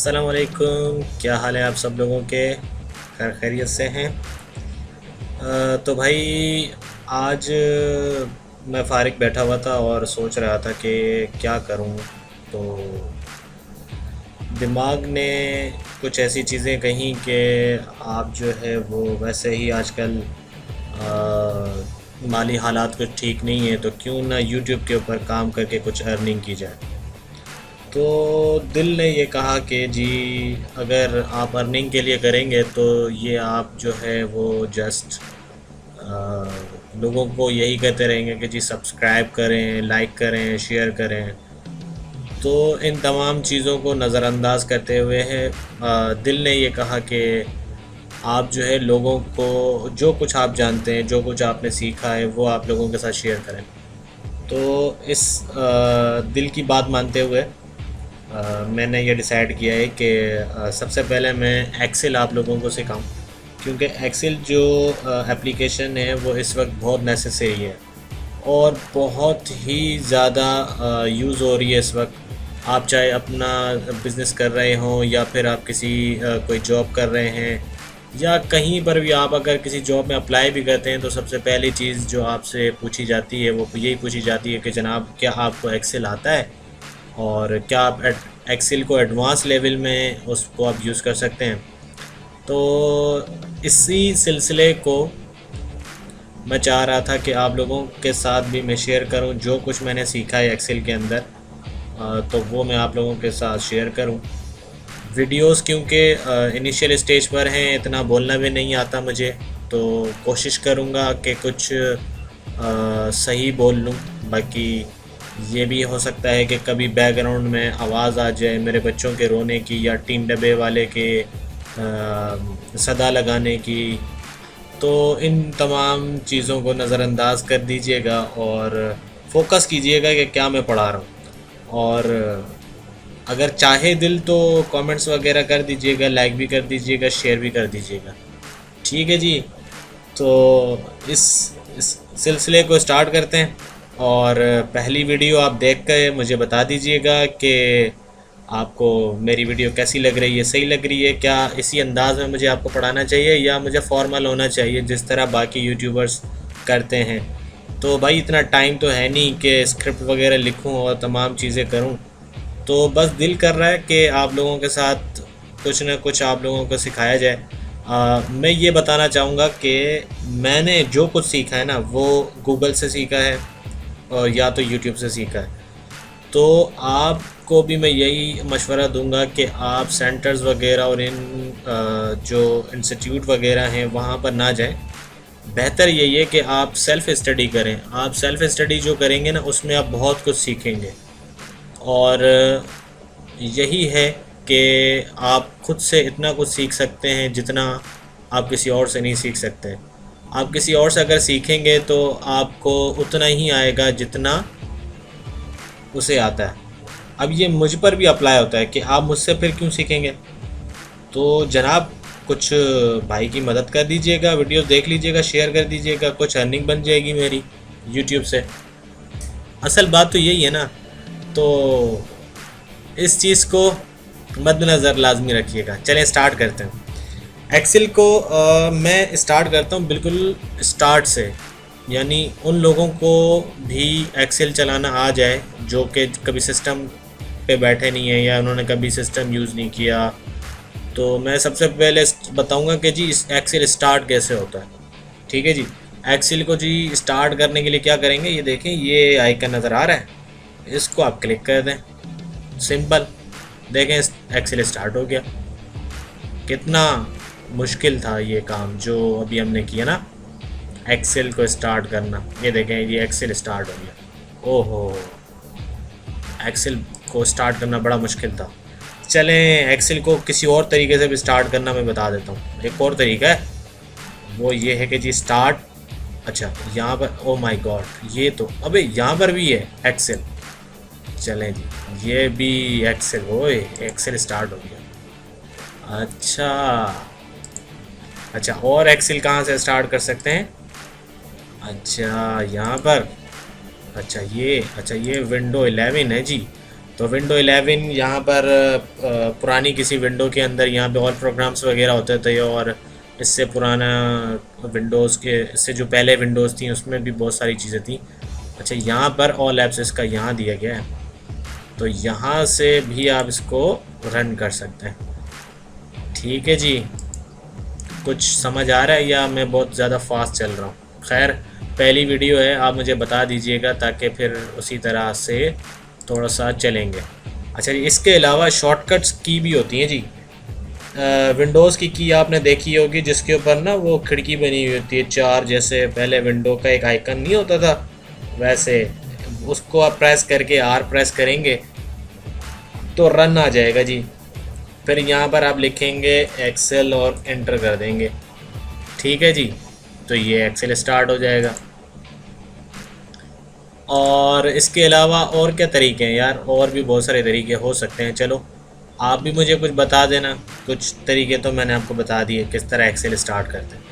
अस्सलाम वालेकुम। क्या हाल है आप सब लोगों के? खैर खैरियत से हैं? तो भाई आज मैं फ़ारिग बैठा हुआ था और सोच रहा था कि क्या करूं। तो दिमाग ने कुछ ऐसी चीज़ें कहीं कि आप जो है वो वैसे ही आजकल माली हालात कुछ ठीक नहीं है, तो क्यों ना यूट्यूब के ऊपर काम करके कुछ अर्निंग की जाए। तो दिल ने ये कहा कि जी, अगर आप अर्निंग के लिए करेंगे तो ये आप जो है वो जस्ट लोगों को यही कहते रहेंगे कि जी सब्सक्राइब करें, लाइक करें, शेयर करें। तो इन तमाम चीज़ों को नज़रअंदाज करते हुए है दिल ने ये कहा कि आप जो है लोगों को जो कुछ आप जानते हैं, जो कुछ आपने सीखा है, वो आप लोगों के साथ शेयर करें। तो इस दिल की बात मानते हुए मैंने ये डिसाइड किया है कि सबसे पहले मैं एक्सेल आप लोगों को सिखाऊं, क्योंकि एक्सेल जो एप्लीकेशन है वो इस वक्त बहुत नेसेसरी है और बहुत ही ज़्यादा यूज़ हो रही है इस वक्त। आप चाहे अपना बिज़नेस कर रहे हों या फिर आप किसी कोई जॉब कर रहे हैं या कहीं पर भी आप अगर किसी जॉब में अप्लाई भी करते हैं, तो सबसे पहली चीज़ जो आपसे पूछी जाती है वो यही पूछी जाती है कि जनाब क्या आपको एक्सेल आता है और क्या आप एक्सेल को एडवांस लेवल में उसको आप यूज़ कर सकते हैं। तो इसी सिलसिले को मैं चाह रहा था कि आप लोगों के साथ भी मैं शेयर करूं जो कुछ मैंने सीखा है एक्सेल के अंदर। तो वो मैं आप लोगों के साथ शेयर करूं। वीडियोस क्योंकि इनिशियल स्टेज पर हैं, इतना बोलना भी नहीं आता मुझे, तो कोशिश करूंगा कि कुछ सही बोल लूं। बाकी ये भी हो सकता है कि कभी बैकग्राउंड में आवाज़ आ जाए मेरे बच्चों के रोने की या टीन डब्बे वाले के सदा लगाने की। तो इन तमाम चीज़ों को नज़रअंदाज कर दीजिएगा और फोकस कीजिएगा कि क्या मैं पढ़ा रहा हूँ। और अगर चाहे दिल तो कमेंट्स वगैरह कर दीजिएगा, लाइक भी कर दीजिएगा, शेयर भी कर दीजिएगा। ठीक है जी। तो इस सिलसिले को स्टार्ट करते हैं और पहली वीडियो आप देख कर मुझे बता दीजिएगा कि आपको मेरी वीडियो कैसी लग रही है, सही लग रही है क्या, इसी अंदाज़ में मुझे आपको पढ़ाना चाहिए या मुझे फॉर्मल होना चाहिए जिस तरह बाकी यूट्यूबर्स करते हैं। तो भाई इतना टाइम तो है नहीं कि स्क्रिप्ट वगैरह लिखूं और तमाम चीज़ें करूं। तो बस दिल कर रहा है कि आप लोगों के साथ कुछ ना कुछ आप लोगों को सिखाया जाए। मैं ये बताना चाहूँगा कि मैंने जो कुछ सीखा है ना वो गूगल से सीखा है और या तो यूट्यूब से सीखा है। तो आपको भी मैं यही मशवरा दूंगा कि आप सेंटर्स वगैरह और इन जो इंस्टीट्यूट वगैरह हैं वहाँ पर ना जाएं। बेहतर यही है कि आप सेल्फ़ स्टडी करें। आप सेल्फ़ स्टडी जो करेंगे ना उसमें आप बहुत कुछ सीखेंगे और यही है कि आप खुद से इतना कुछ सीख सकते हैं जितना आप किसी और से नहीं सीख सकते। आप किसी और से अगर सीखेंगे तो आपको उतना ही आएगा जितना उसे आता है। अब ये मुझ पर भी अप्लाई होता है कि आप मुझसे फिर क्यों सीखेंगे। तो जनाब कुछ भाई की मदद कर दीजिएगा, वीडियो देख लीजिएगा, शेयर कर दीजिएगा, कुछ अर्निंग बन जाएगी मेरी यूट्यूब से। असल बात तो यही है ना। तो इस चीज़ को मद्देनज़र लाजमी रखिएगा। चलें स्टार्ट करते हैं। एक्सेल को मैं स्टार्ट करता हूँ बिल्कुल स्टार्ट से, यानी उन लोगों को भी एक्सेल चलाना आ जाए जो कि कभी सिस्टम पे बैठे नहीं है या उन्होंने कभी सिस्टम यूज़ नहीं किया। तो मैं सबसे पहले बताऊंगा कि जी इस एक्सेल स्टार्ट कैसे होता है। ठीक है जी। एक्सेल को जी स्टार्ट करने के लिए क्या करेंगे, ये देखें ये आइकन नज़र आ रहा है, इसको आप क्लिक कर दें। सिंपल, देखें एक्सेल स्टार्ट हो गया। कितना मुश्किल था ये काम जो अभी हमने किया ना, एक्सेल को स्टार्ट करना। ये देखें ये एक्सेल स्टार्ट हो गया। ओहो, एक्सेल को स्टार्ट करना बड़ा मुश्किल था। चलें एक्सेल को किसी और तरीके से भी स्टार्ट करना मैं बता देता हूँ। एक और तरीका है, वो ये है कि जी स्टार्ट, अच्छा यहाँ पर, ओ माय गॉड, ये तो अबे यहाँ पर भी है एक्सेल। चलें जी ये भी एक्सेल, ओए एक्सेल स्टार्ट हो गया। अच्छा और एक्सेल कहाँ से स्टार्ट कर सकते हैं? अच्छा यहाँ पर, अच्छा ये विंडो 11 है जी। तो विंडो 11 यहाँ पर पुरानी किसी विंडो के अंदर यहाँ पे ऑल प्रोग्राम्स वगैरह होते थे, और इससे पुराना विंडोज़ के, इससे जो पहले विंडोज़ थी उसमें भी बहुत सारी चीज़ें थी। अच्छा, यहाँ पर ऑल एप्स इसका यहाँ दिया गया है, तो यहाँ से भी आप इसको रन कर सकते हैं। ठीक है जी, कुछ समझ आ रहा है या मैं बहुत ज़्यादा फास्ट चल रहा हूँ? खैर, पहली वीडियो है, आप मुझे बता दीजिएगा ताकि फिर उसी तरह से थोड़ा सा चलेंगे। अच्छा जी, इसके अलावा शॉर्टकट्स की भी होती हैं जी। विंडोज़ की आपने देखी होगी जिसके ऊपर ना वो खिड़की बनी हुई होती है चार, जैसे पहले विंडो का एक आइकन नहीं होता था वैसे। उसको आप प्रेस करके आर प्रेस करेंगे तो रन आ जाएगा जी। फिर यहाँ पर आप लिखेंगे एक्सेल और एंटर कर देंगे। ठीक है जी, तो ये एक्सेल स्टार्ट हो जाएगा। और इसके अलावा और क्या तरीके हैं यार? और भी बहुत सारे तरीके हो सकते हैं। चलो आप भी मुझे कुछ बता देना। कुछ तरीके तो मैंने आपको बता दिए किस तरह एक्सेल स्टार्ट करते हैं।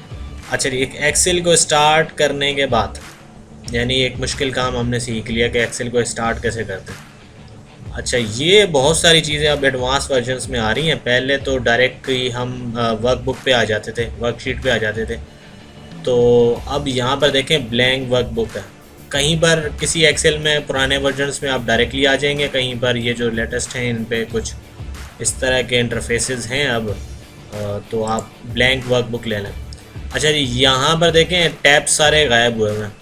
अच्छा जी, एक एक्सेल को स्टार्ट करने के बाद, यानी एक मुश्किल काम हमने सीख लिया कि एक्सेल को स्टार्ट कैसे करते हैं। अच्छा, ये बहुत सारी चीज़ें अब एडवांस वर्जन्स में आ रही हैं। पहले तो डायरेक्ट ही हम वर्कबुक पे आ जाते थे, वर्कशीट पे आ जाते थे। तो अब यहाँ पर देखें ब्लैंक वर्कबुक है। कहीं पर किसी एक्सेल में पुराने वर्जन्स में आप डायरेक्टली आ जाएंगे, कहीं पर ये जो लेटेस्ट हैं इन पे कुछ इस तरह के इंटरफेसेस हैं अब, तो आप ब्लैंक वर्कबुक ले लें। अच्छा जी, यहाँ पर देखें टैब्स सारे गायब हुए हैं।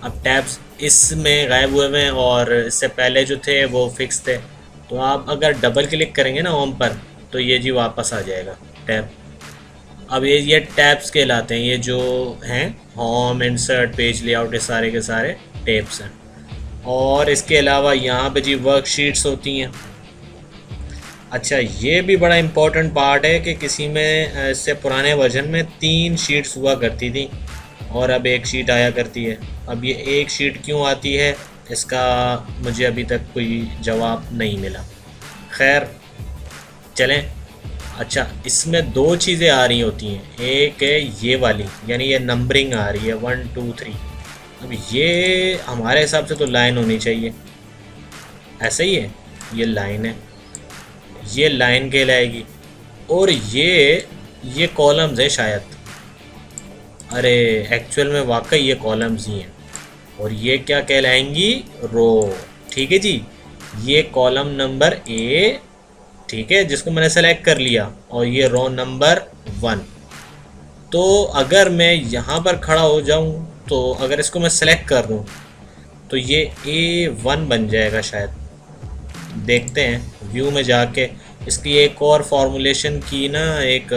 अब टैब्स इसमें गायब हुए हैं और इससे पहले जो थे वो फिक्स थे। तो आप अगर डबल क्लिक करेंगे ना होम पर, तो ये जी वापस आ जाएगा टैब। अब ये टैब्स कहलाते हैं, ये जो हैं होम, इंसर्ट, पेज लेआउट, ये सारे के सारे टैब्स हैं। और इसके अलावा यहाँ पे जी वर्कशीट्स होती हैं। अच्छा, ये भी बड़ा इम्पोर्टेंट पार्ट है कि किसी में इससे पुराने वर्जन में 3 शीट्स हुआ करती थी और अब एक शीट आया करती है। अब ये एक शीट क्यों आती है, इसका मुझे अभी तक कोई जवाब नहीं मिला। खैर चलें। अच्छा, इसमें 2 चीज़ें आ रही होती हैं। एक है ये वाली, यानी ये नंबरिंग आ रही है 1 2 3। अब ये हमारे हिसाब से तो लाइन होनी चाहिए, ऐसा ही है, ये लाइन है, ये लाइन कहलाएगी। और ये कॉलम्स है शायद। अरे एक्चुअल में वाकई ये कॉलम्स ही हैं, और ये क्या कहलाएंगी, रो। ठीक है जी, ये कॉलम नंबर ए, ठीक है, जिसको मैंने सेलेक्ट कर लिया, और ये रो नंबर 1। तो अगर मैं यहाँ पर खड़ा हो जाऊँ, तो अगर इसको मैं सेलेक्ट कर दूँ तो ये A1 बन जाएगा शायद। देखते हैं व्यू में जाके। इसकी एक और फॉर्मूलेशन की ना एक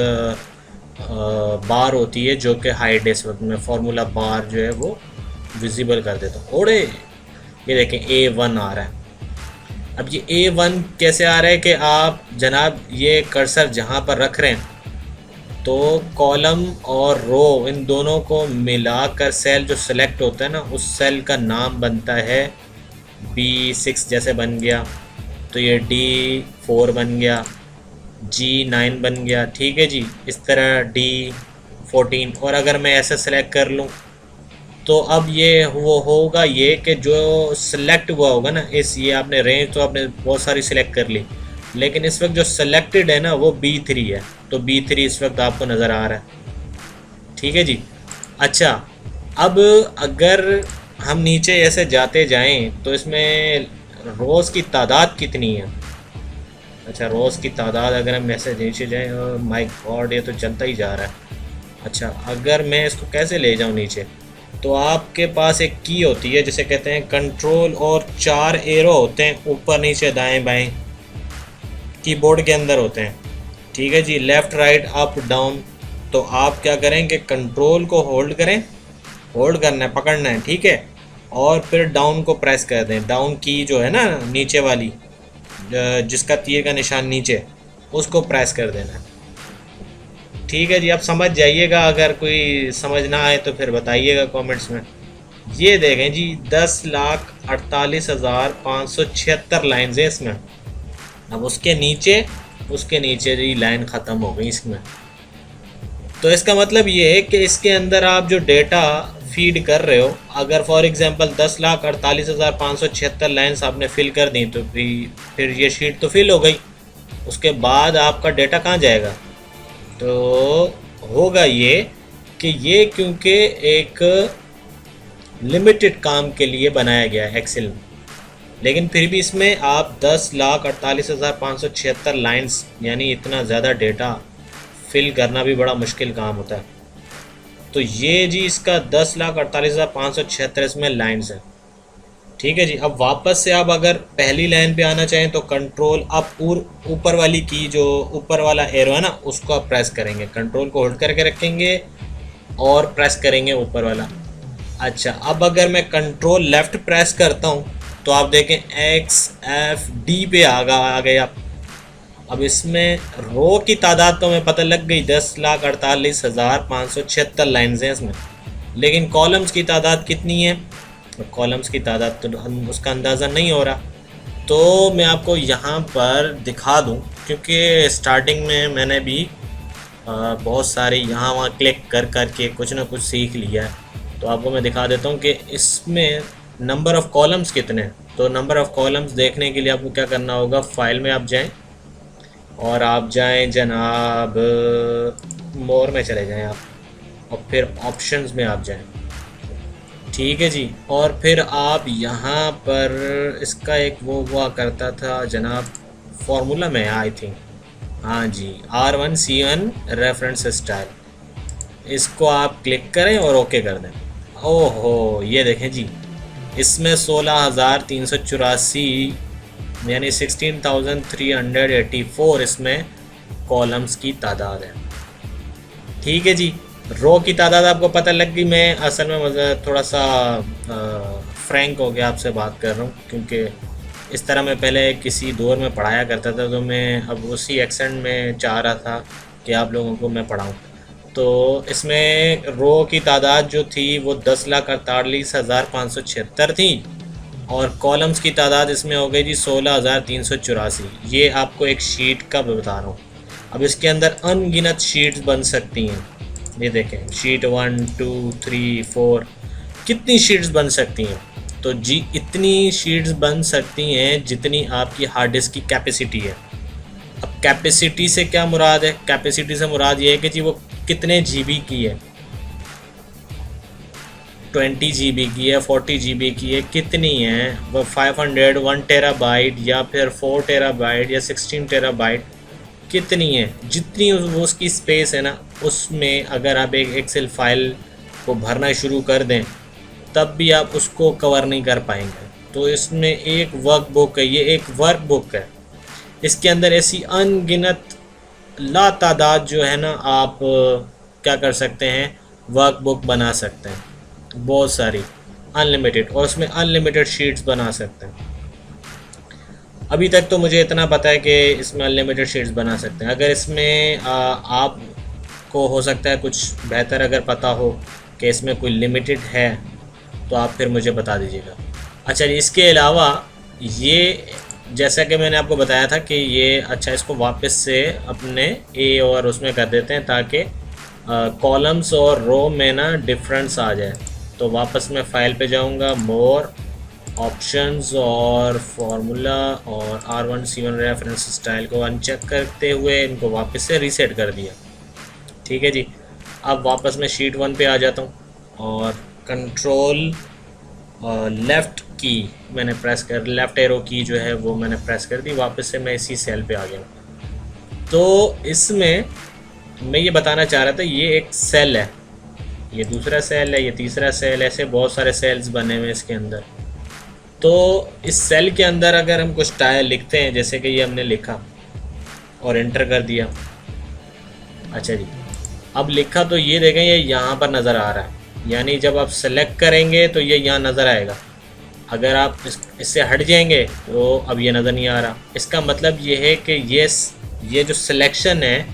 बार होती है जो कि हाइड है। इस वक्त में फार्मूला बार जो है वो विजिबल कर देता हूँ। ओड़े ये देखें A1 आ रहा है। अब ये A1 कैसे आ रहा है कि आप जनाब ये कर्सर जहाँ पर रख रहे हैं, तो कॉलम और रो इन दोनों को मिलाकर सेल जो सेलेक्ट होता है ना, उस सेल का नाम बनता है B6 जैसे बन गया, तो ये D4 बन गया, G9 बन गया। ठीक है जी, इस तरह D14। और अगर मैं ऐसे सेलेक्ट कर लूँ तो अब ये वो होगा ये कि जो सिलेक्ट हुआ होगा ना, ये आपने रेंज तो आपने बहुत सारी सिलेक्ट कर ली, लेकिन इस वक्त जो सिलेक्टेड है ना वो B3 है। तो B3 इस वक्त आपको नज़र आ रहा है। ठीक है जी। अच्छा, अब अगर हम नीचे ऐसे जाते जाएं तो इसमें रोज़ की तादाद कितनी है? अच्छा, रोज़ की तादाद अगर हम ऐसे नीचे जाएं, माय गॉड ये तो चलता ही जा रहा है। अच्छा, अगर मैं इसको कैसे ले जाऊं नीचे, तो आपके पास एक की होती है जिसे कहते हैं कंट्रोल, और 4 एरो होते हैं ऊपर नीचे दाएं बाएं, कीबोर्ड के अंदर होते हैं। ठीक है जी, लेफ़्ट राइट अप डाउन। तो आप क्या करें कि कंट्रोल को होल्ड करें, होल्ड करना है, पकड़ना है, ठीक है, और फिर डाउन को प्रेस कर दें। डाउन की जो है ना नीचे वाली, जिसका तीर का निशान नीचे, उसको प्रेस कर देना है। ठीक है जी, आप समझ जाइएगा। अगर कोई समझ ना आए तो फिर बताइएगा कमेंट्स में। ये देखें जी 10,48,576 लाइन्स है इसमें। अब उसके नीचे जी लाइन ख़त्म हो गई इसमें। तो इसका मतलब ये है कि इसके अंदर आप जो डेटा फीड कर रहे हो, अगर फॉर एग्जांपल 10,48,576 लाइन्स आपने फिल कर दी तो फिर ये शीट तो फिल हो गई। उसके बाद आपका डेटा कहाँ जाएगा? तो होगा ये कि ये क्योंकि एक लिमिटेड काम के लिए बनाया गया है एक्सेल में, लेकिन फिर भी इसमें आप 10,48,576 लाइन्स यानी इतना ज़्यादा डेटा फिल करना भी बड़ा मुश्किल काम होता है। तो ये जी इसका 10,48,576 इसमें लाइन्स है। ठीक है जी। अब वापस से आप अगर पहली लाइन पे आना चाहें तो कंट्रोल आप ऊपर वाली की जो ऊपर वाला एरो है ना उसको आप प्रेस करेंगे, कंट्रोल को होल्ड करके रखेंगे और प्रेस करेंगे ऊपर वाला। अच्छा, अब अगर मैं कंट्रोल लेफ़्ट प्रेस करता हूँ तो आप देखें XFD पे आ गए आप। अब इसमें रो की तादाद तो हमें पता लग गई, 10,48,576 लाइन्स हैं इसमें, लेकिन कॉलम्स की तादाद कितनी है? कॉलम्स की तादाद तो उसका अंदाज़ा नहीं हो रहा। तो मैं आपको यहाँ पर दिखा दूँ, क्योंकि स्टार्टिंग में मैंने भी बहुत सारे यहाँ वहाँ क्लिक कर के कुछ ना कुछ सीख लिया है। तो आपको मैं दिखा देता हूँ कि इसमें नंबर ऑफ़ कॉलम्स कितने हैं। तो नंबर ऑफ़ कॉलम्स देखने के लिए आपको क्या करना होगा, फाइल में आप जाएं और आप जाएं जनाब मोर में चले जाएं आप, और फिर ऑप्शंस में आप जाएं। ठीक है जी। और फिर आप यहाँ पर इसका एक वो हुआ करता था जनाब, फार्मूला में आई थिंक, हाँ जी, R1C1 रेफरेंस स्टाइल, इसको आप क्लिक करें और ओके कर दें। ओहो, ये देखें जी, इसमें 16,384 यानी 16,384 इसमें कॉलम्स की तादाद है। ठीक है जी। रो की तादाद आपको पता लग गई। मैं असल में थोड़ा सा फ्रैंक हो गया आपसे बात कर रहा हूँ, क्योंकि इस तरह मैं पहले किसी दौर में पढ़ाया करता था, तो मैं अब उसी एक्सेंट में चाह रहा था कि आप लोगों को मैं पढ़ाऊँ। तो इसमें रो की तादाद जो थी वो 10,48,576 थी, और कॉलम्स की तादाद इसमें हो गई जी 16,384। ये आपको एक शीट का बता रहा हूँ। अब इसके अंदर अनगिनत शीट्स बन सकती हैं। ये देखें, शीट 1 2 3 4 कितनी शीट्स बन सकती हैं? तो जी इतनी शीट्स बन सकती हैं जितनी आपकी हार्ड डिस्क की कैपेसिटी है। अब कैपेसिटी से क्या मुराद है? कैपेसिटी से मुराद ये है कि जी वो कितने GB की है, 20 GB की है, 40 GB की है, कितनी है वो, 500, 1 टेराबाइट या फिर 4 टेराबाइट या 16 टेराबाइट, कितनी है? जितनी वो उसकी स्पेस है ना, उसमें अगर आप एक एक्सेल फाइल को भरना शुरू कर दें तब भी आप उसको कवर नहीं कर पाएंगे। तो इसमें एक वर्क बुक है, ये एक वर्क बुक है, इसके अंदर ऐसी अनगिनत लातादाद जो है ना आप क्या कर सकते हैं, वर्क बुक बना सकते हैं, बहुत सारी अनलिमिटेड, और उसमें अनलिमिटेड शीट्स बना सकते हैं। अभी तक तो मुझे इतना पता है कि इसमें अनलिमिटेड शीट्स बना सकते हैं। अगर इसमें आपको हो सकता है कुछ बेहतर अगर पता हो कि इसमें कोई लिमिटेड है तो आप फिर मुझे बता दीजिएगा। अच्छा, इसके अलावा ये जैसा कि मैंने आपको बताया था कि ये, अच्छा इसको वापस से अपने ए और उसमें कर देते हैं ताकि कॉलम्स और रो में ना डिफरेंस आ जाए। तो वापस मैं फ़ाइल पे जाऊंगा, मोर, ऑप्शंस और फार्मूला और R1C1 रेफरेंस स्टाइल को अनचेक करते हुए इनको वापस से रीसेट कर दिया। ठीक है जी। अब वापस मैं शीट 1 पे आ जाता हूँ और कंट्रोल लेफ़्ट की मैंने प्रेस कर, लेफ़्ट एरो की जो है वो मैंने प्रेस कर दी, वापस से मैं इसी सेल पे आ गया। तो इसमें मैं ये बताना चाह रहा था, ये एक सेल है, ये दूसरा सेल है, ये तीसरा सेल, ऐसे बहुत सारे सेल्स बने हुए हैं इसके अंदर। तो इस सेल के अंदर अगर हम कुछ लिखते हैं, जैसे कि ये हमने लिखा और एंटर कर दिया। अच्छा जी, अब लिखा तो ये देखें ये यहाँ पर नज़र आ रहा है, यानी जब आप सेलेक्ट करेंगे तो ये यहाँ नज़र आएगा। अगर आप इससे हट जाएंगे तो अब ये नज़र नहीं आ रहा। इसका मतलब ये है कि ये जो सिलेक्शन है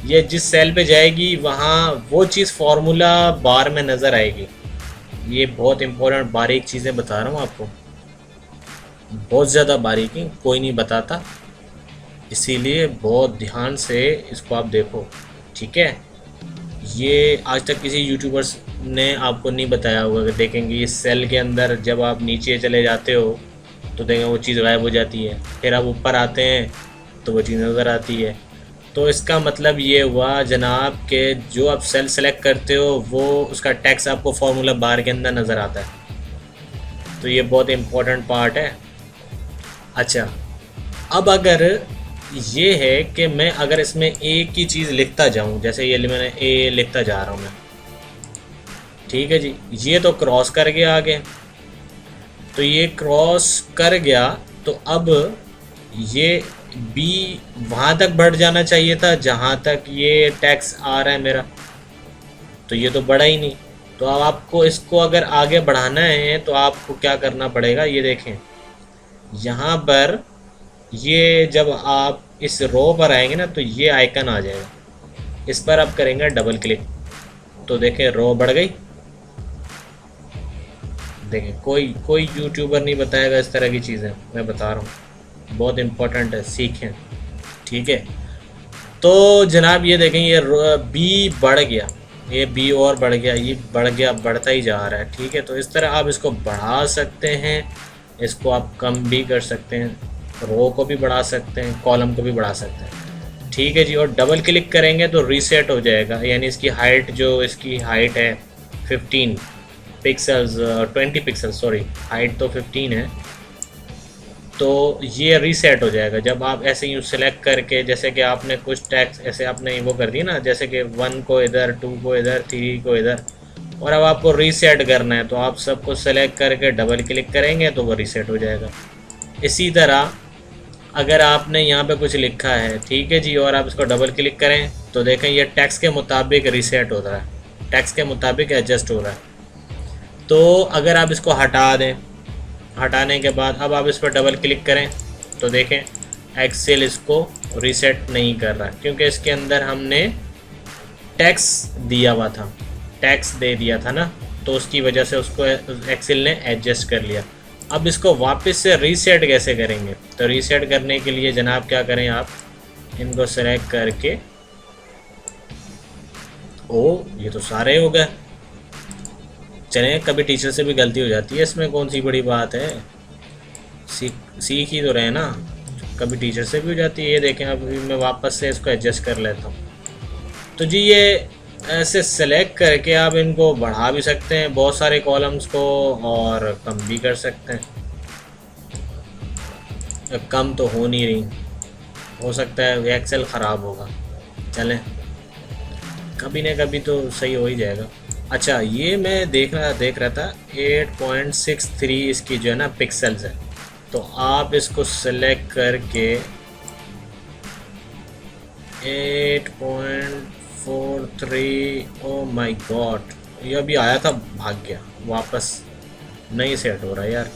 ये जिस सेल पे जाएगी वहाँ वो चीज़ फार्मूला बार में नज़र आएगी। ये बहुत इम्पोर्टेंट बारीक चीज़ें बता रहा हूँ आपको, बहुत ज़्यादा बारीकी कोई नहीं बताता, इसीलिए बहुत ध्यान से इसको आप देखो। ठीक है, ये आज तक किसी यूट्यूबर्स ने आपको नहीं बताया होगा कि देखेंगे इस सेल के अंदर जब आप नीचे चले जाते हो तो देखेंगे वो चीज़ गायब हो जाती है, फिर आप ऊपर आते हैं तो वो चीज़ नज़र आती है। तो इसका मतलब ये हुआ जनाब कि जो आप सेल सेलेक्ट करते हो वो उसका टेक्स्ट आपको फार्मूला बार के अंदर नज़र आता है। तो ये बहुत इम्पोर्टेंट पार्ट है। अच्छा, अब अगर ये है कि मैं अगर इसमें एक ही चीज़ लिखता जाऊं, जैसे ये मैंने ए लिखता जा रहा हूं मैं, ठीक है जी, ये तो क्रॉस कर गया आगे, तो ये क्रॉस कर गया, तो अब ये बी वहाँ तक बढ़ जाना चाहिए था जहाँ तक ये टैक्स आ रहा है मेरा, तो ये तो बढ़ा ही नहीं। तो अब आपको इसको अगर आगे बढ़ाना है तो आपको क्या करना पड़ेगा, ये देखें यहाँ पर, ये जब आप इस रो पर आएंगे ना तो ये आइकन आ जाएगा, इस पर आप करेंगे डबल क्लिक, तो देखें रो बढ़ गई। देखें कोई कोई यूट्यूबर नहीं बताएगा इस तरह की चीज़ें, मैं बता रहा हूँ, बहुत इम्पोर्टेंट है, सीखें, ठीक है। तो जनाब ये देखें ये बी बढ़ गया, ये बी और बढ़ गया, ये बढ़ गया, बढ़ता ही जा रहा है, ठीक है। तो इस तरह आप इसको बढ़ा सकते हैं, इसको आप कम भी कर सकते हैं, रो को भी बढ़ा सकते हैं, कॉलम को भी बढ़ा सकते हैं, ठीक है जी। और डबल क्लिक करेंगे तो रीसेट हो जाएगा, यानी इसकी हाइट, जो इसकी हाइट है 15 पिक्सल्स, 20 पिक्सल्स, सॉरी हाइट तो 15 है, तो ये रीसेट हो जाएगा जब आप ऐसे यूँ सेलेक्ट करके, जैसे कि आपने कुछ टैक्स ऐसे आपने वो कर दिया ना, जैसे कि 1 को इधर, 2 को इधर, 3 को इधर, और अब आपको रीसेट करना है तो आप सबको सेलेक्ट करके डबल क्लिक करेंगे तो वो रीसेट हो जाएगा। इसी तरह अगर आपने यहाँ पे कुछ लिखा है, ठीक है जी, और आप इसको डबल क्लिक करें तो देखें ये टैक्स के मुताबिक रीसेट हो रहा है, टैक्स के मुताबिक एडजस्ट हो रहा है। तो अगर आप इसको हटा दें, हटाने के बाद अब आप इस पर डबल क्लिक करें तो देखें एक्सेल इसको रीसेट नहीं कर रहा, क्योंकि इसके अंदर हमने टैक्स दिया हुआ था, टैक्स दे दिया था ना, तो उसकी वजह से उसको एक्सेल ने एडजस्ट कर लिया। अब इसको वापस से रीसेट कैसे करेंगे, तो रीसेट करने के लिए जनाब क्या करें, आप इनको सेलेक्ट करके, ओ ये तो सारे हो गए। चलें, कभी टीचर से भी गलती हो जाती है, इसमें कौन सी बड़ी बात है, सीख ही तो रहे ना, कभी टीचर से भी हो जाती है। ये देखें अभी मैं वापस से इसको एडजस्ट कर लेता हूँ। तो जी ये ऐसे सेलेक्ट करके आप इनको बढ़ा भी सकते हैं बहुत सारे कॉलम्स को, और कम भी कर सकते हैं। कम तो हो नहीं रही, हो सकता है एक्सेल ख़राब होगा, चलें कभी न कभी तो सही हो ही जाएगा। अच्छा, ये मैं देख रहा था 8.63 इसकी जो है ना पिक्सल्स है, तो आप इसको सेलेक्ट करके 8.43, ओ माय गॉड, ये अभी आया था भाग गया वापस, नहीं सेट हो रहा यार।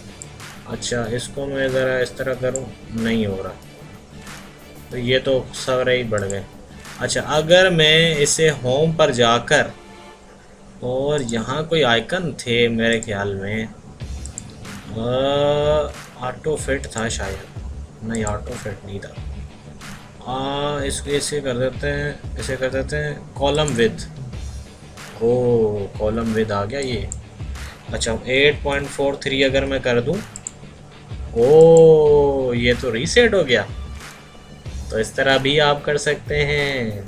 अच्छा, इसको मैं ज़रा इस तरह करूँ, नहीं हो रहा, तो ये तो सारे ही बढ़ गए। अच्छा, अगर मैं इसे होम पर जाकर, और यहाँ कोई आइकन थे मेरे ख्याल में, ऑटो फिट था शायद, नहीं ऑटो फिट नहीं था, इसको इसे कर देते हैं, इसे कर देते हैं कॉलम विद, ओ कॉलम विद आ गया ये। अच्छा 8.43 अगर मैं कर दूं, ओ ये तो रीसेट हो गया। तो इस तरह भी आप कर सकते हैं,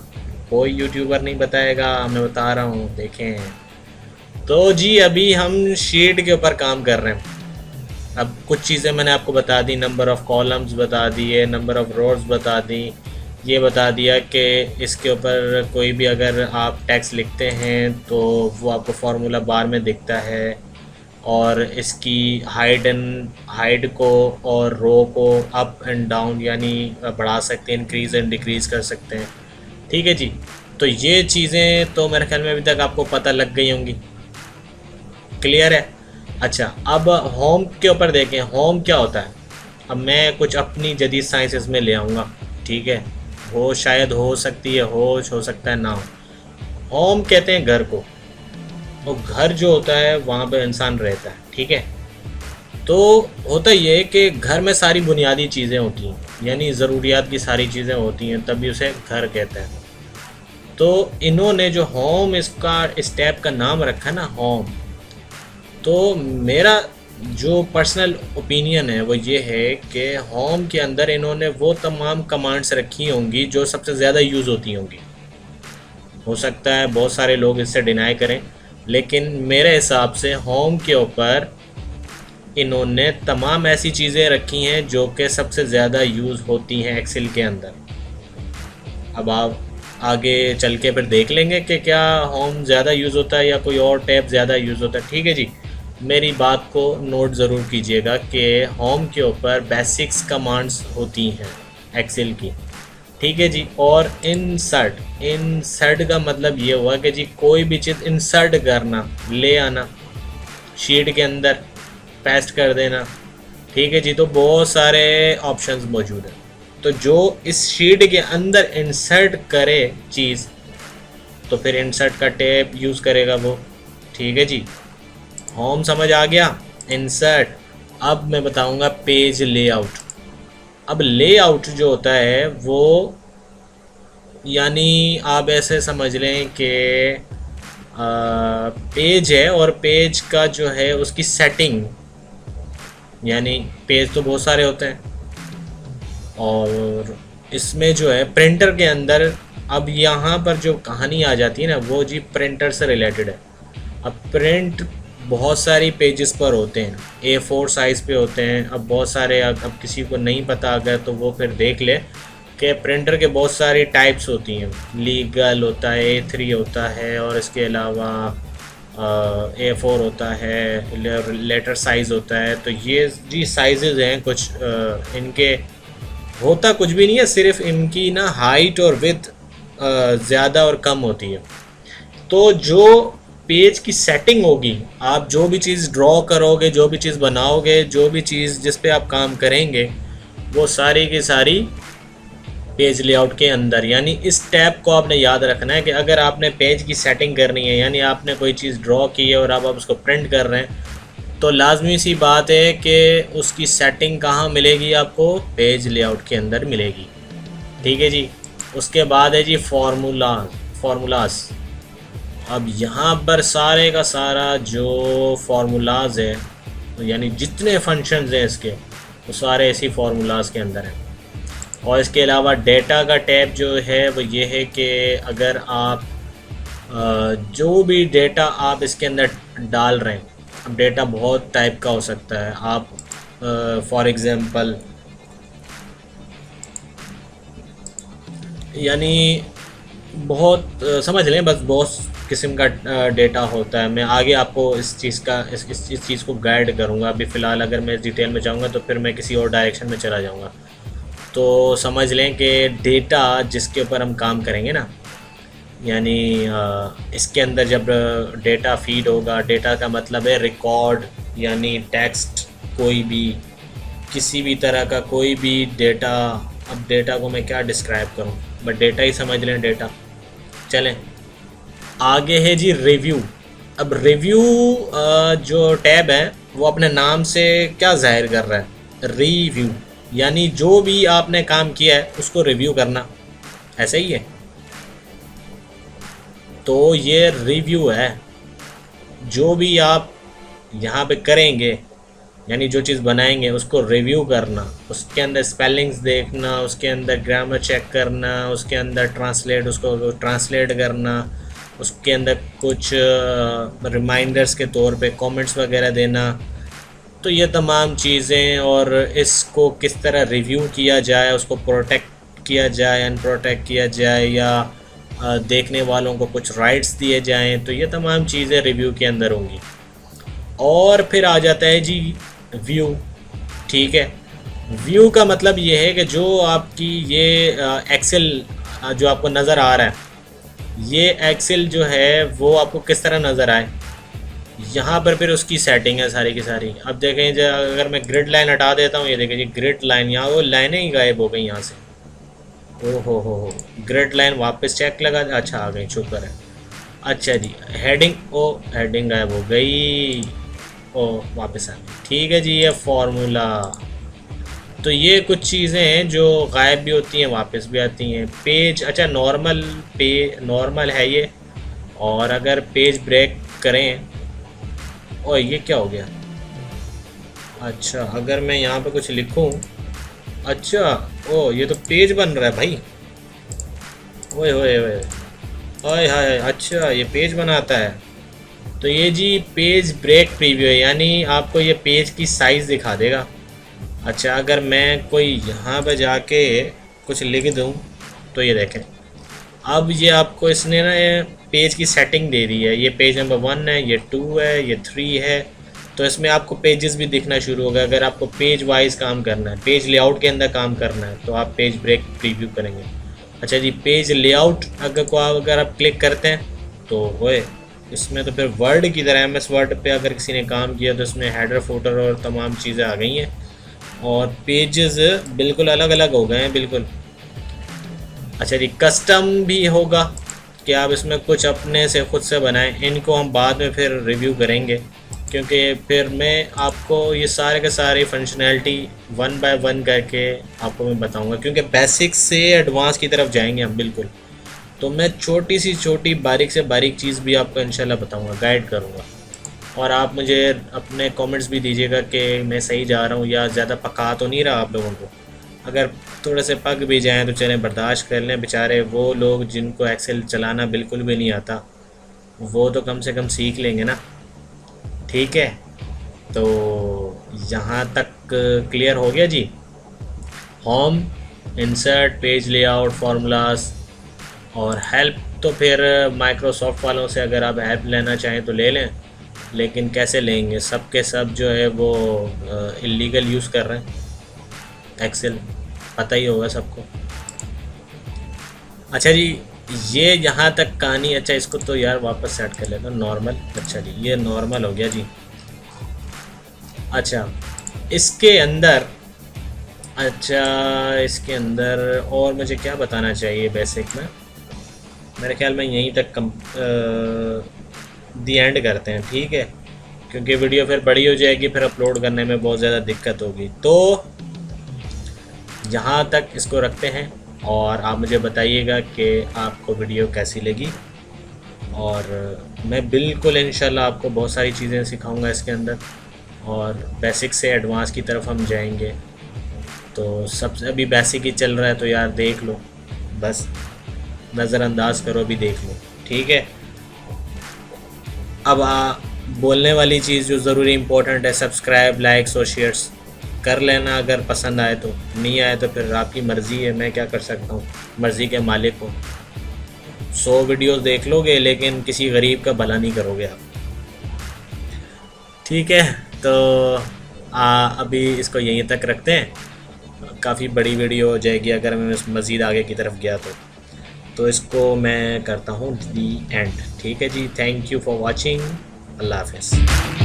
कोई यूट्यूबर नहीं बताएगा, मैं बता रहा हूँ, देखें। तो जी अभी हम शीट के ऊपर काम कर रहे हैं। अब कुछ चीज़ें मैंने आपको बता दी, नंबर ऑफ़ कॉलम्स बता दिए, नंबर ऑफ़ रोज़ बता दी, ये बता दिया कि इसके ऊपर कोई भी अगर आप टेक्स्ट लिखते हैं तो वो आपको फार्मूला बार में दिखता है, और इसकी हाइट को और रो को अप एंड डाउन यानी बढ़ा सकते हैं, इंक्रीज़ एंड डिक्रीज़ कर सकते हैं, ठीक है जी। तो ये चीज़ें तो मेरे ख्याल में अभी तक आपको पता लग गई होंगी, क्लियर है। अच्छा, अब होम के ऊपर देखें, होम क्या होता है। अब मैं कुछ अपनी जदीद साइंसेस में ले आऊँगा, ठीक है, वो शायद हो सकती है हो सकता है ना हो। होम कहते हैं घर को, और घर जो होता है वहाँ पे इंसान रहता है, ठीक है। तो होता ये है कि घर में सारी बुनियादी चीज़ें होती हैं, यानी ज़रूरियात की सारी चीज़ें होती हैं, तभी उसे घर कहते हैं। तो इन्होंने जो होम इसका इस टैब का नाम रखा ना होम, तो मेरा जो पर्सनल ओपिनियन है वो ये है कि होम के अंदर इन्होंने वो तमाम कमांड्स रखी होंगी जो सबसे ज़्यादा यूज़ होती होंगी। हो सकता है बहुत सारे लोग इससे डिनाई करें, लेकिन मेरे हिसाब से होम के ऊपर इन्होंने तमाम ऐसी चीज़ें रखी हैं जो कि सबसे ज़्यादा यूज़ होती हैं एक्सेल के अंदर। अब आप आगे चल के फिर देख लेंगे कि क्या होम ज़्यादा यूज़ होता है या कोई और टैब ज़्यादा यूज़ होता है। ठीक है जी, मेरी बात को नोट ज़रूर कीजिएगा कि होम के ऊपर बेसिक्स कमांड्स होती हैं एक्सेल की। ठीक है जी, और इंसर्ट का मतलब ये हुआ कि जी कोई भी चीज़ इंसर्ट करना, ले आना शीट के अंदर, पेस्ट कर देना। ठीक है जी, तो बहुत सारे ऑप्शंस मौजूद हैं। तो जो इस शीट के अंदर इंसर्ट करे चीज़, तो फिर इंसर्ट का टैब यूज़ करेगा वो। ठीक है जी, होम समझ आ गया, इंसर्ट। अब मैं बताऊंगा पेज लेआउट। अब लेआउट जो होता है वो, यानी आप ऐसे समझ लें कि पेज है और पेज का जो है उसकी सेटिंग, यानी पेज तो बहुत सारे होते हैं और इसमें जो है प्रिंटर के अंदर, अब यहाँ पर जो कहानी आ जाती है ना वो जी प्रिंटर से रिलेटेड है। अब प्रिंट बहुत सारी पेजेस पर होते हैं, A4 साइज़ पे होते हैं। अब बहुत सारे, अब किसी को नहीं पता अगर तो वो फिर देख ले कि प्रिंटर के बहुत सारी टाइप्स होती हैं। लीगल होता है, A3 होता है, और इसके अलावा A4 होता है, लेटर साइज़ होता है। तो ये जी साइज़ हैं कुछ, इनके होता कुछ भी नहीं है, सिर्फ इनकी ना हाइट और विड्थ ज़्यादा और कम होती है। तो जो पेज की सेटिंग होगी, आप जो भी चीज़ ड्रॉ करोगे, जो भी चीज़ बनाओगे, जो भी चीज़ जिस पे आप काम करेंगे, वो सारी की सारी पेज लेआउट के अंदर, यानी इस टैब को आपने याद रखना है कि अगर आपने पेज की सेटिंग करनी है, यानी आपने कोई चीज़ ड्रॉ की है और अब आप उसको प्रिंट कर रहे हैं, तो लाजमी सी बात है कि उसकी सेटिंग कहाँ मिलेगी आपको, पेज लेआउट के अंदर मिलेगी। ठीक है जी, उसके बाद है जी फार्मूलाज। अब यहाँ पर सारे का सारा जो फार्मूलाज है, यानी जितने फंक्शंस हैं इसके, वो सारे इसी फार्मूलाज के अंदर हैं। और इसके अलावा डेटा का टैब जो है वो ये है कि अगर आप जो भी डेटा आप इसके अंदर डाल रहे हैं, अब डेटा बहुत टाइप का हो सकता है। आप फॉर एग्ज़ाम्पल, यानी बहुत समझ लें, बस बहुत किस्म का डेटा होता है। मैं आगे आपको इस चीज़ का इस चीज़ को गाइड करूँगा। अभी फ़िलहाल अगर मैं इस डिटेल में जाऊँगा तो फिर मैं किसी और डायरेक्शन में चला जाऊँगा। तो समझ लें कि डेटा जिसके ऊपर हम काम करेंगे ना, यानी इसके अंदर जब डेटा फीड होगा, डेटा का मतलब है रिकॉर्ड, यानी टेक्स्ट, कोई भी किसी भी तरह का कोई भी डेटा। अब डेटा को मैं क्या डिस्क्राइब करूं, बट डेटा ही समझ लें डेटा। चलें आगे है जी रिव्यू। अब रिव्यू जो टैब है वो अपने नाम से क्या जाहिर कर रहा है, रिव्यू, यानी जो भी आपने काम किया है उसको रिव्यू करना, ऐसे ही है। तो ये रिव्यू है, जो भी आप यहाँ पे करेंगे, यानी जो चीज़ बनाएंगे उसको रिव्यू करना, उसके अंदर स्पेलिंग्स देखना, उसके अंदर ग्रामर चेक करना, उसके अंदर उसको ट्रांसलेट करना, उसके अंदर कुछ रिमाइंडर्स के तौर पे कमेंट्स वगैरह देना। तो ये तमाम चीज़ें, और इसको किस तरह रिव्यू किया जाए, उसको प्रोटेक्ट किया जाए, अनप्रोटेक्ट किया जाए, या देखने वालों को कुछ राइट्स दिए जाएं, तो ये तमाम चीज़ें रिव्यू के अंदर होंगी। और फिर आ जाता है जी व्यू। ठीक है, व्यू का मतलब ये है कि जो आपकी ये एक्सेल जो आपको नज़र आ रहा है, ये एक्सेल जो है वो आपको किस तरह नज़र आए, यहाँ पर फिर उसकी सेटिंग है सारी की सारी। अब देखें जो अगर मैं ग्रिड लाइन हटा देता हूँ, ये देखें जी ग्रिड लाइन, यहाँ वो लाइनें ही गायब हो गई यहाँ से। ओ हो, ग्रिड लाइन वापस चेक लगा, अच्छा आ गई, शुक्र है। अच्छा जी हेडिंग, ओ हेडिंग गायब हो गई, ओ वापस आ गई। ठीक है जी, ये फार्मूला, तो ये कुछ चीज़ें हैं जो गायब भी होती हैं, वापस भी आती हैं। पेज, अच्छा नॉर्मल है ये। और अगर पेज ब्रेक करें, और ये क्या हो गया? अच्छा, अगर मैं यहाँ पे कुछ लिखूं, अच्छा, ओ ये तो पेज बन रहा है भाई। ओए ओए ओए, ओए हाय, अच्छा ये पेज बनाता है। तो ये जी पेज ब्रेक प्रीव्यू है, यानी आपको ये पेज की साइज़ दिखा देगा। अच्छा, अगर मैं कोई यहाँ पे जाके कुछ लिख दूँ तो ये देखें, अब ये आपको इसने ना ये पेज की सेटिंग दे दी है। ये पेज नंबर 1 है, ये 2 है, ये 3 है। तो इसमें आपको पेजेस भी दिखना शुरू होगा। अगर आपको पेज वाइज काम करना है, पेज लेआउट के अंदर काम करना है, तो आप पेज ब्रेक प्रीव्यू करेंगे। अच्छा जी, पेज लेआउट अगर आप क्लिक करते हैं तो ओए, इसमें तो फिर वर्ड की तरह MS वर्ड पे अगर किसी ने काम किया तो इसमें हेडर फुटर और तमाम चीज़ें आ गई हैं, और पेजेस बिल्कुल अलग अलग हो गए हैं बिल्कुल। अच्छा जी, कस्टम भी होगा कि आप इसमें कुछ अपने से खुद से बनाएं। इनको हम बाद में फिर रिव्यू करेंगे, क्योंकि फिर मैं आपको ये सारे के सारे फंक्शनैलिटी 1 बाय 1 करके आपको मैं बताऊंगा, क्योंकि बेसिक से एडवांस की तरफ जाएंगे हम बिल्कुल। तो मैं छोटी से छोटी बारीक से बारीक चीज़ भी आपको इंशाल्लाह बताऊंगा, गाइड करूंगा। और आप मुझे अपने कमेंट्स भी दीजिएगा कि मैं सही जा रहा हूँ या ज़्यादा पका तो नहीं रहा आप लोगों को। अगर थोड़े से पक भी जाएं तो चलें, बर्दाश्त कर लें। बेचारे वो लोग जिनको एक्सेल चलाना बिल्कुल भी नहीं आता, वो तो कम से कम सीख लेंगे ना। ठीक है, तो यहाँ तक क्लियर हो गया जी। Home, insert, page layout, formulas और हेल्प, तो फिर माइक्रोसॉफ्ट वालों से अगर आप हेल्प लेना चाहें तो ले लें, लेकिन कैसे लेंगे? सब के सब जो है वो इलीगल यूज़ कर रहे हैं एक्सेल, पता ही होगा सबको। अच्छा जी, ये यहाँ तक कहानी। अच्छा, इसको तो यार वापस सेट कर लेता हूँ, नॉर्मल। अच्छा जी, ये नॉर्मल हो गया जी। अच्छा, इसके अंदर, अच्छा इसके अंदर और मुझे क्या बताना चाहिए बेसिक में? मेरे ख्याल में यहीं तक दी एंड करते हैं, ठीक है, क्योंकि वीडियो फिर बड़ी हो जाएगी, फिर अपलोड करने में बहुत ज़्यादा दिक्कत होगी। तो यहाँ तक इसको रखते हैं, और आप मुझे बताइएगा कि आपको वीडियो कैसी लगी। और मैं बिल्कुल इंशाल्लाह आपको बहुत सारी चीज़ें सिखाऊंगा इसके अंदर, और बेसिक से एडवांस की तरफ हम जाएंगे। तो सबसे अभी बेसिक ही चल रहा है, तो यार देख लो, बस नज़रअंदाज करो, भी देख लो, ठीक है। अब बोलने वाली चीज़ जो ज़रूरी इम्पोर्टेंट है, सब्सक्राइब, लाइक्स और शेयर्स कर लेना अगर पसंद आए तो। नहीं आए तो फिर आपकी मर्ज़ी है, मैं क्या कर सकता हूँ, मर्ज़ी के मालिक हो। 100 वीडियोस देख लोगे लेकिन किसी गरीब का भला नहीं करोगे आप, ठीक है। तो अभी इसको यहीं तक रखते हैं। काफ़ी बड़ी वीडियो हो जाएगी अगर मैं मज़ीद आगे की तरफ गया तो इसको मैं करता हूँ दी एंड, ठीक है जी। थैंक यू फॉर वॉचिंग, अल्लाह हाफ़िज़।